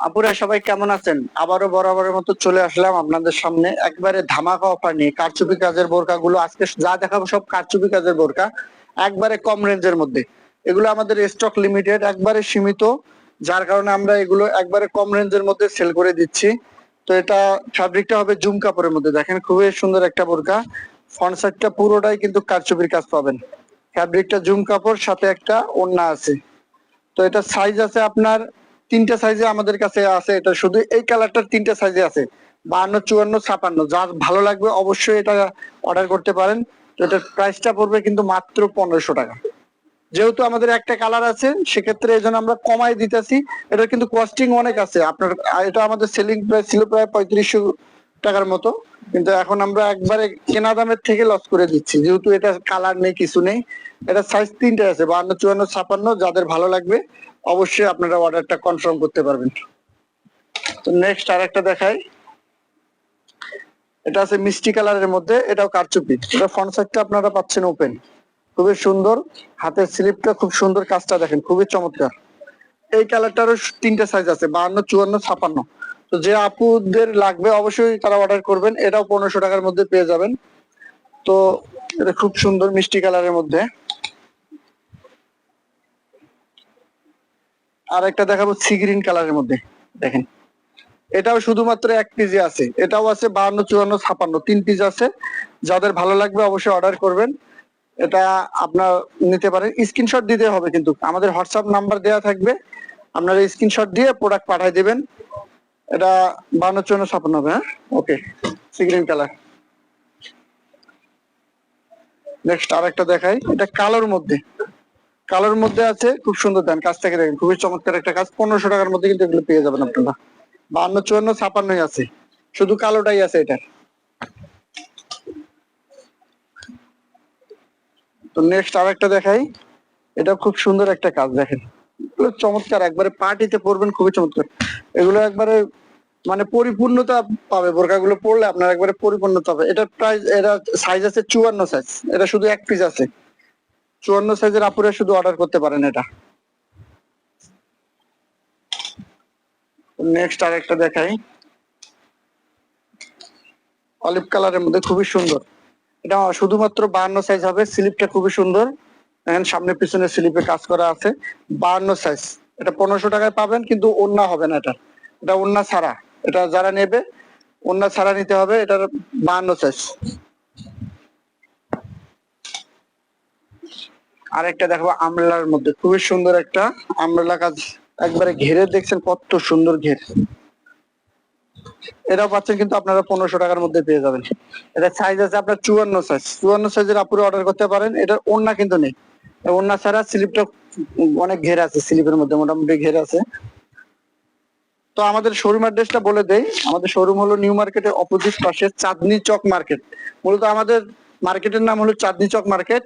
আপুরা সবাই কেমন আছেন? আবারও বরাবরের মতো চলে আসলাম আপনাদের সামনে একবারে ধামাকা অফার নিয়ে। কারচুপি কাজের বোরকা গুলো আজকে যা দেখাবো সব কারচুপি কাজের বোরকা, একবারে কম রেঞ্জের মধ্যে। এগুলো আমাদের স্টক লিমিটেড, একবারে সীমিত, যার কারণে আমরা এগুলো একবারে কম রেঞ্জের মধ্যে সেল করে দিচ্ছি। তো এটা ফ্যাব্রিকটা হবে জুম কাপড়ের মধ্যে, দেখেন খুবই সুন্দর একটা বোরকা। ফ্রন্ট সাইডটা পুরোটাই কিন্তু কারচুপির কাজ পাবেন। ফ্যাব্রিকটা জুম কাপড়, সাথে একটা ওড়না আছে। তো এটা সাইজ আছে আপনার তিনটা সাইজে আমাদের কাছে আছে। এটা শুধু এই কালারটার তিনটা সাইজে আছে, 52, 54, 56। যার ভালো লাগবে অবশ্যই এটা অর্ডার করতে পারেন। তো এটার প্রাইসটা পড়বে কিন্তু মাত্র 1500 টাকা। যেহেতু আমাদের একটা কালার আছে সেক্ষেত্রে এই জন্য আমরা কমাই দিতেছি। এটা কিন্তু কস্টিং অনেক আছে আপনার। এটা আমাদের সেলিং প্রাইস ছিল প্রায় 3500 টাকার মতো, কিন্তু এখন আমরা একবারে কেনা দামের থেকে লস করে দিচ্ছি, যেহেতু এটা কালার নেই, কিছু নেই। এটা সাইজ তিনটা আছে, 52, 54, 56। যাদের ভালো লাগবে অবশ্যই আপনারা অর্ডারটা কনফার্ম করতে পারবেন। তো নেক্সট আরেকটা দেখাই। এটা আছে মিষ্টি কালারের মধ্যে, এটাও কারচুপি। এটা ফ্রন্ট সাইডটা আপনারা পাচ্ছেন ওপেন, খুবই সুন্দর। হাতের স্লিপটা খুব সুন্দর, কাজটা দেখেন খুবই চমৎকার। এই কালারটারও তিনটা সাইজ আছে, 52, 54, 56। তো যে আপুদের লাগবে অবশ্যই তারা অর্ডার করবেন। এটাও 1500 টাকার মধ্যে পেয়ে যাবেন। তো এটা খুব সুন্দর মিষ্টি কালারের মধ্যে। আর একটা দেখাবো সি গ্রিন কালারের মধ্যে, দেখেন এটাও শুধুমাত্র এক পিসে আছে। এটাও আছে 52, 54, 56, 3 পিস আছে। যাদের ভালো লাগবে অবশ্যই অর্ডার করবেন। এটা আপনার নিতে পারেন। স্ক্রিনশট দিতে হবে, কিন্তু আমাদের হোয়াটসঅ্যাপ নাম্বার দেওয়া থাকবে, আপনারা স্ক্রিনশট দিয়ে প্রোডাক্ট পাঠিয়ে দিবেন। এটা 52, 54, 56 হবে। হ্যাঁ, okay. Sea green colour. Next আরেকটা দেখাই। এটা কালোর মধ্যে, কালোর মধ্যে আছে, খুব সুন্দর। দেন কাজ থেকে দেখেন খুবই চমৎকার একটা কাজ। 1500 টাকার মধ্যে কিন্তু এগুলো পেয়ে যাবেন আপনারা। 52, 54, 56 আছে, শুধু কালোটাই আছে এটা। তো নেক্সট আরেকটা দেখাই। এটা খুব সুন্দর একটা কাজ, দেখেন এগুলো চমৎকার, একবারে পার্টিতে পরবেন, খুবই চমৎকার। এগুলো একবারে মানে পরিপূর্ণতা পাবে, বোরকাগুলো পরলে আপনার একবারে পরিপূর্ণতা পাবে। এটা প্রাইস, এটা সাইজ আছে 54 সাইজ। এটা শুধু এক পিস আছে, 54 সাইজের আপুরে শুধু অর্ডার করতে পারেন এটা। নেক্সট আরেকটা দেখাই। অলিভ কালারের মধ্যে খুবই সুন্দর। এটা শুধুমাত্র 52 সাইজ হবে। স্লিপটা খুবই সুন্দর, দেখেন সামনে পিছনে স্লিপে কাজ করা আছে। 52 সাইজ। এটা 1500 টাকায় পাবেন, কিন্তু ওড়না হবে না এটা। এটা ওড়না ছাড়া। এটা যারা নেবে ওড়না ছাড়া নিতে হবে। এটার 52 সাইজ। আরেকটা দেখো আমব্রেলার মধ্যে, খুবই সুন্দর একটা আমব্রেলা কাজ, একবারে ঘেরে দেখছেন কত সুন্দর ঘের। এটাও পাচ্ছেন কিন্তু আপনারা 1500 টাকার মধ্যে পেয়ে যাবেন। এটা সাইজ আছে আপনার 54 সাইজ। 54 সাইজের আপুরে অর্ডার করতে পারেন। এটার ওড়না কিন্তু নেই, ওড়না ছাড়া। স্লিপটা অনেক ঘের আছে, স্লিপের মধ্যে মোটামুটি ঘের আছে। তো আমাদের শোরুম অ্যাড্রেসটা বলে দেই। আমাদের শোরুম হলো নিউ মার্কেটের অপোজিট পাশে চাঁদনি চক মার্কেট। মূলত আমাদের মার্কেটের নাম হলো চাঁদনি চক মার্কেট।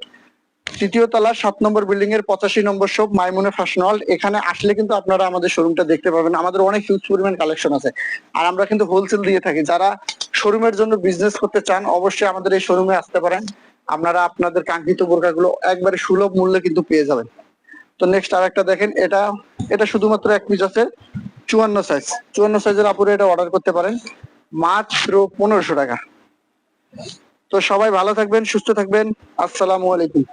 তৃতীয় তলা 7 নম্বর বিল্ডিং এর 85 নম্বর শপ মাইমুনা ফ্যাশন হল। এখানে আসলে কিন্তু আপনারা আমাদের শোরুমটা দেখতে পাবেন। আমাদের অনেক হিউজ পরিমাণ কালেকশন আছে, আর আমরা কিন্তু হোলসেল দিয়ে থাকি। যারা শোরুমের জন্য বিজনেস করতে চান অবশ্যই আমাদের এই শোরুমে আসতে পারেন। আপনারা আপনাদের কাঙ্ক্ষিত বোরকাগুলো একবারে সুলভ মূল্যে কিন্তু পেয়ে যাবেন। তো নেক্সট আরেকটা দেখেন। এটা এটা শুধুমাত্র এক পিস আছে, 54 সাইজ। 54 সাইজের আপুরে এটা অর্ডার করতে পারেন মাত্র 1500 টাকা। তো সবাই ভালো থাকবেন, সুস্থ থাকবেন। আসসালামু আলাইকুম।